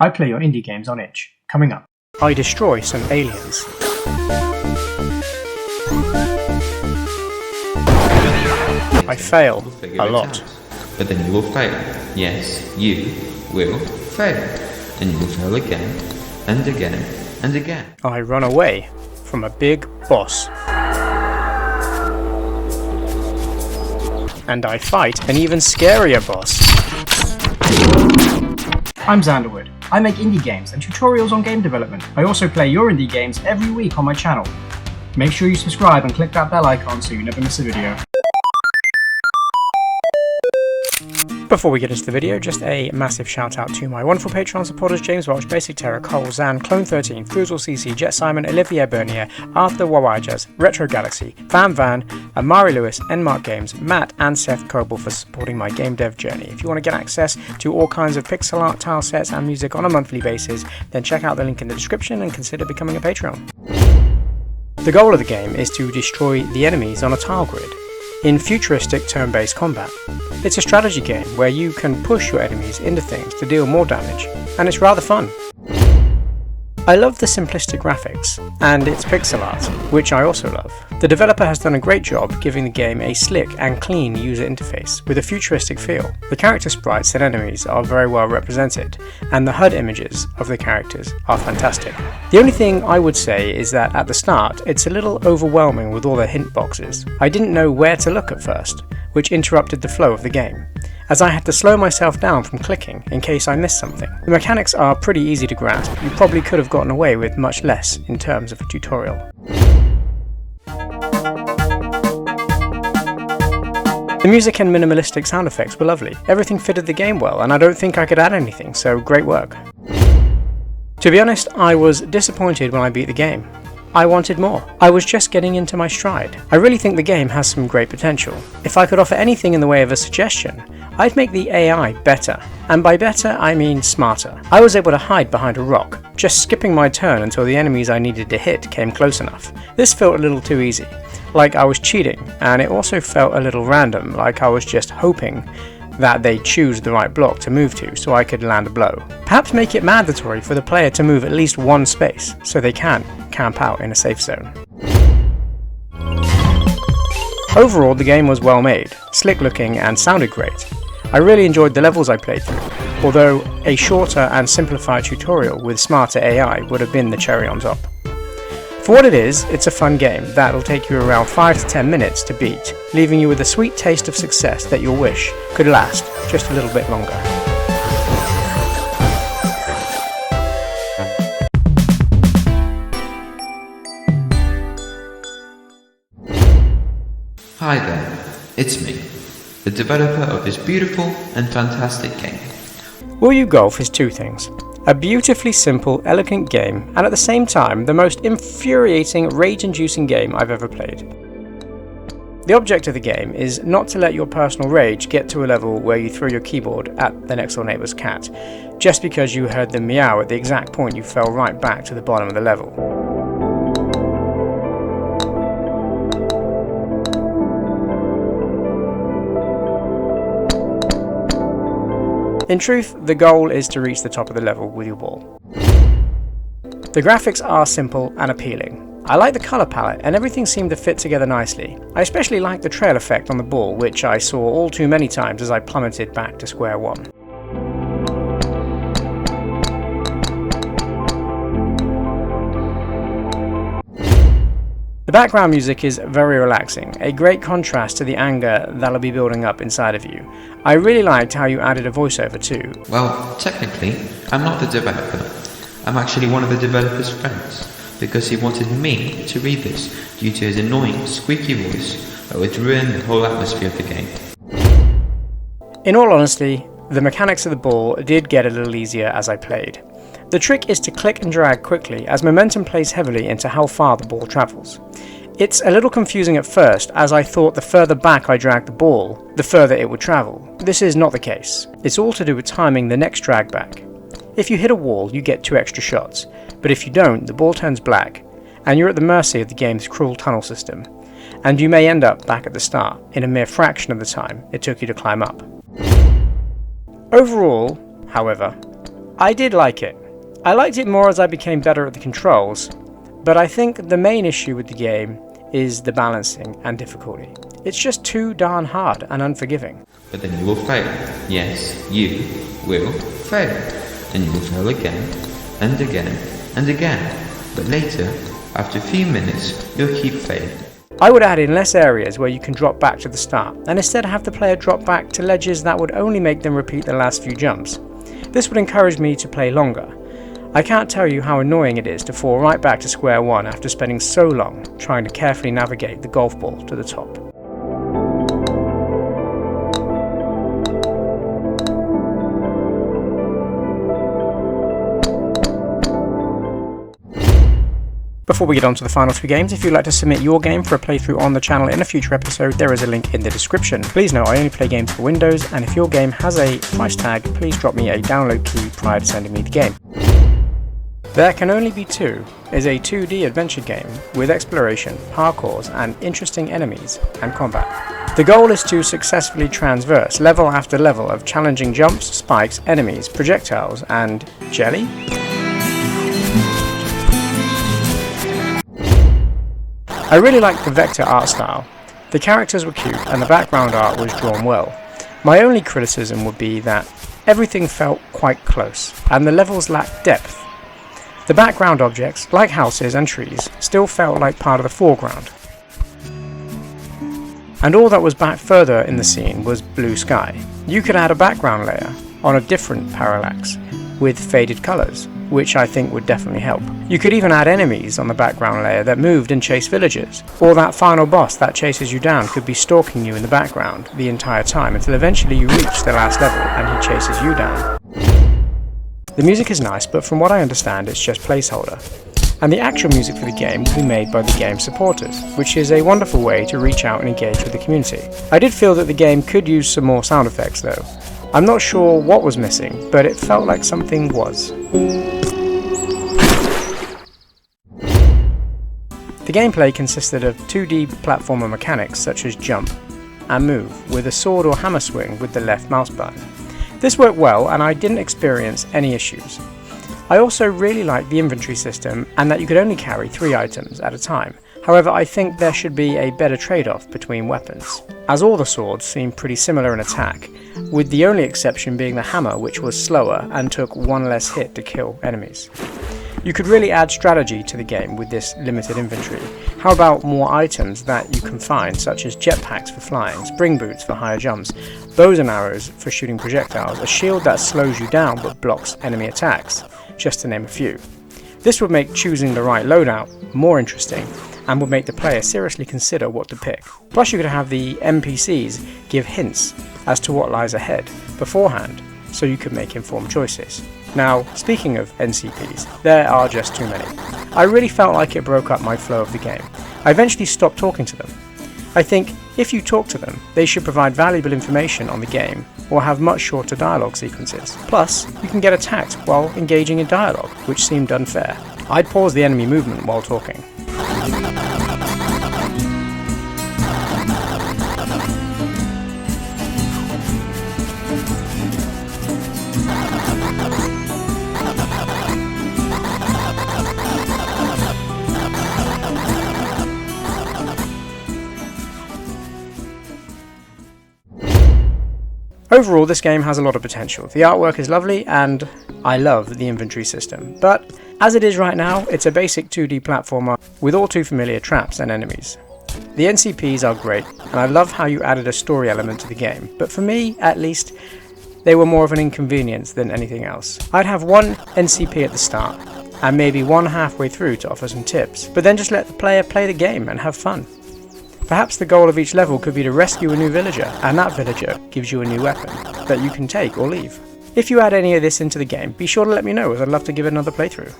I play your indie games on itch. Coming up. I destroy some aliens. I fail a lot. But then you will fail. Yes, you will fail. And you will fail again, and again, and again. I run away from a big boss. And I fight an even scarier boss. I'm Xanderwood. I make indie games and tutorials on game development. I also play your indie games every week on my channel. Make sure you subscribe and click that bell icon so you never miss a video. Before we get into the video, just a massive shout out to my wonderful Patreon supporters: James Welch, Basic Terror, Cole, Zan, Clone13, Cruisel CC, Jet Simon, Olivier Bernier, Arthur Wawajaz, Retro Galaxy, Van, Amari Lewis, Enmark Games, Matt and Seth Coble for supporting my game dev journey. If you want to get access to all kinds of pixel art, tile sets and music on a monthly basis, then check out the link in the description and consider becoming a Patreon. The goal of the game is to destroy the enemies on a tile grid in futuristic turn-based combat. It's a strategy game where you can push your enemies into things to deal more damage, and it's rather fun. I love the simplistic graphics, and its pixel art, which I also love. The developer has done a great job giving the game a slick and clean user interface with a futuristic feel. The character sprites and enemies are very well represented, and the HUD images of the characters are fantastic. The only thing I would say is that at the start, it's a little overwhelming with all the hint boxes. I didn't know where to look at first, which interrupted the flow of the game, as I had to slow myself down from clicking in case I missed something. The mechanics are pretty easy to grasp. You probably could have gotten away with much less in terms of a tutorial. The music and minimalistic sound effects were lovely. Everything fitted the game well, and I don't think I could add anything, so great work. To be honest, I was disappointed when I beat the game. I wanted more. I was just getting into my stride. I really think the game has some great potential. If I could offer anything in the way of a suggestion, I'd make the AI better. And by better, I mean smarter. I was able to hide behind a rock, just skipping my turn until the enemies I needed to hit came close enough. This felt a little too easy, like I was cheating, and it also felt a little random, like I was just hoping that they choose the right block to move to so I could land a blow. Perhaps make it mandatory for the player to move at least one space so they can camp out in a safe zone. Overall, the game was well made, slick looking and sounded great. I really enjoyed the levels I played through, although a shorter and simplified tutorial with smarter AI would have been the cherry on top. For what it is, it's a fun game that'll take you around 5 to 10 minutes to beat, leaving you with a sweet taste of success that you'll wish could last just a little bit longer. Hi there, it's me, the developer of this beautiful and fantastic game. Will You Golf is two things. A beautifully simple, elegant game, and at the same time, the most infuriating, rage-inducing game I've ever played. The object of the game is not to let your personal rage get to a level where you throw your keyboard at the next door neighbour's cat, just because you heard them meow at the exact point you fell right back to the bottom of the level. In truth, the goal is to reach the top of the level with your ball. The graphics are simple and appealing. I like the colour palette and everything seemed to fit together nicely. I especially like the trail effect on the ball, which I saw all too many times as I plummeted back to square one. The background music is very relaxing, a great contrast to the anger that'll be building up inside of you. I really liked how you added a voiceover too. Well, technically, I'm not the developer. I'm actually one of the developer's friends, because he wanted me to read this due to his annoying, squeaky voice that would ruin the whole atmosphere of the game. In all honesty, the mechanics of the ball did get a little easier as I played. The trick is to click and drag quickly, as momentum plays heavily into how far the ball travels. It's a little confusing at first, as I thought the further back I dragged the ball, the further it would travel. This is not the case. It's all to do with timing the next drag back. If you hit a wall, you get 2 extra shots, but if you don't, the ball turns black, and you're at the mercy of the game's cruel tunnel system, and you may end up back at the start, in a mere fraction of the time it took you to climb up. Overall, however, I did like it. I liked it more as I became better at the controls, but I think the main issue with the game is the balancing and difficulty. It's just too darn hard and unforgiving. But then you will fail. Yes, you will fail. And you will fail again, and again, and again. But later, after a few minutes, you'll keep failing. I would add in less areas where you can drop back to the start, and instead have the player drop back to ledges that would only make them repeat the last few jumps. This would encourage me to play longer. I can't tell you how annoying it is to fall right back to square one after spending so long trying to carefully navigate the golf ball to the top. Before we get on to the final two games, if you'd like to submit your game for a playthrough on the channel in a future episode, there is a link in the description. Please know I only play games for Windows, and if your game has a price tag, please drop me a download key prior to sending me the game. There Can Only Be Two is a 2D adventure game with exploration, parkours, and interesting enemies and combat. The goal is to successfully traverse level after level of challenging jumps, spikes, enemies, projectiles, and jelly? I really liked the vector art style. The characters were cute and the background art was drawn well. My only criticism would be that everything felt quite close and the levels lacked depth. The background objects, like houses and trees, still felt like part of the foreground. And all that was back further in the scene was blue sky. You could add a background layer on a different parallax with faded colours, which I think would definitely help. You could even add enemies on the background layer that moved and chased villagers, or that final boss that chases you down could be stalking you in the background the entire time until eventually you reach the last level and he chases you down. The music is nice, but from what I understand it's just placeholder. And the actual music for the game will be made by the game's supporters, which is a wonderful way to reach out and engage with the community. I did feel that the game could use some more sound effects though. I'm not sure what was missing, but it felt like something was. The gameplay consisted of 2D platformer mechanics such as jump and move with a sword or hammer swing with the left mouse button. This worked well and I didn't experience any issues. I also really liked the inventory system and that you could only carry 3 items at a time. However, I think there should be a better trade-off between weapons, as all the swords seem pretty similar in attack, with the only exception being the hammer, which was slower and took 1 less hit to kill enemies. You could really add strategy to the game with this limited inventory. How about more items that you can find, such as jetpacks for flying, spring boots for higher jumps, bows and arrows for shooting projectiles, a shield that slows you down but blocks enemy attacks, just to name a few. This would make choosing the right loadout more interesting and would make the player seriously consider what to pick. Plus you could have the NPCs give hints as to what lies ahead beforehand, so you could make informed choices. Now, speaking of NCPs, there are just too many. I really felt like it broke up my flow of the game. I eventually stopped talking to them. I think if you talk to them, they should provide valuable information on the game or have much shorter dialogue sequences. Plus, you can get attacked while engaging in dialogue, which seemed unfair. I'd pause the enemy movement while talking. Overall, this game has a lot of potential. The artwork is lovely and I love the inventory system, but as it is right now, it's a basic 2D platformer with all too familiar traps and enemies. The NCPs are great and I love how you added a story element to the game, but for me, at least, they were more of an inconvenience than anything else. I'd have one NCP at the start and maybe one halfway through to offer some tips, but then just let the player play the game and have fun. Perhaps the goal of each level could be to rescue a new villager, and that villager gives you a new weapon that you can take or leave. If you add any of this into the game, be sure to let me know, as I'd love to give it another playthrough.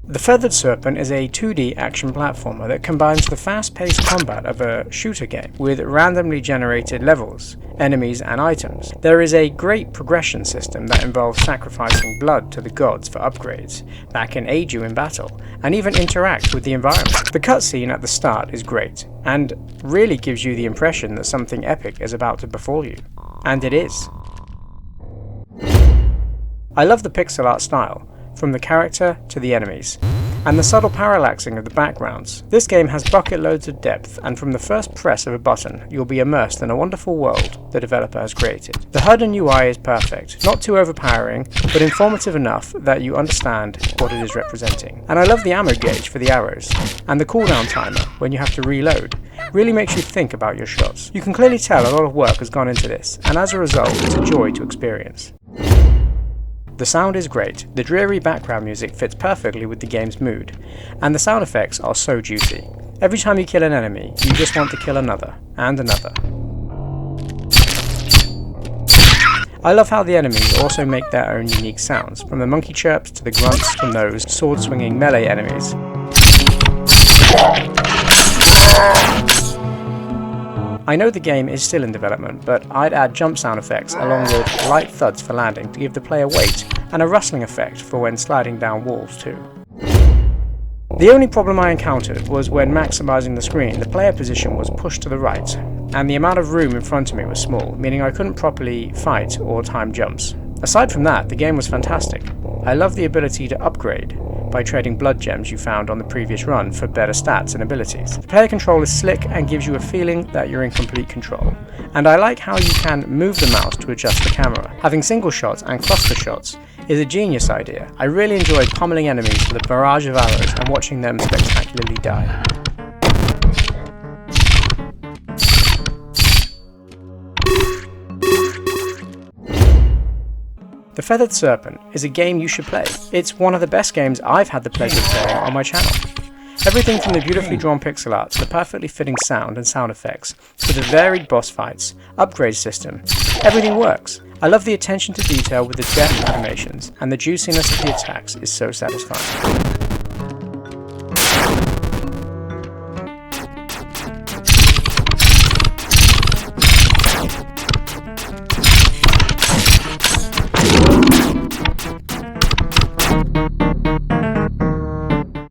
The Feathered Serpent is a 2D action platformer that combines the fast-paced combat of a shooter game with randomly generated levels, enemies and items. There is a great progression system that involves sacrificing blood to the gods for upgrades that can aid you in battle, and even interact with the environment. The cutscene at the start is great, and really gives you the impression that something epic is about to befall you. And it is. I love the pixel art style, from the character to the enemies, and the subtle parallaxing of the backgrounds. This game has bucket loads of depth, and from the first press of a button, you'll be immersed in a wonderful world the developer has created. The HUD and UI is perfect, not too overpowering, but informative enough that you understand what it is representing. And I love the ammo gauge for the arrows, and the cooldown timer when you have to reload. Really makes you think about your shots. You can clearly tell a lot of work has gone into this, and as a result, it's a joy to experience. The sound is great, the dreary background music fits perfectly with the game's mood, and the sound effects are so juicy. Every time you kill an enemy, you just want to kill another, and another. I love how the enemies also make their own unique sounds, from the monkey chirps to the grunts from those sword-swinging melee enemies. I know the game is still in development, but I'd add jump sound effects along with light thuds for landing to give the player weight, and a rustling effect for when sliding down walls too. The only problem I encountered was when maximising the screen, the player position was pushed to the right, and the amount of room in front of me was small, meaning I couldn't properly fight or time jumps. Aside from that, the game was fantastic. I love the ability to upgrade by trading blood gems you found on the previous run for better stats and abilities. The player control is slick and gives you a feeling that you're in complete control. And I like how you can move the mouse to adjust the camera. Having single shots and cluster shots is a genius idea. I really enjoyed pummeling enemies with a barrage of arrows and watching them spectacularly die. The Feathered Serpent is a game you should play. It's one of the best games I've had the pleasure of playing on my channel. Everything from the beautifully drawn pixel art to the perfectly fitting sound and sound effects, to the varied boss fights, upgrade system, everything works. I love the attention to detail with the depth animations, and the juiciness of the attacks is so satisfying.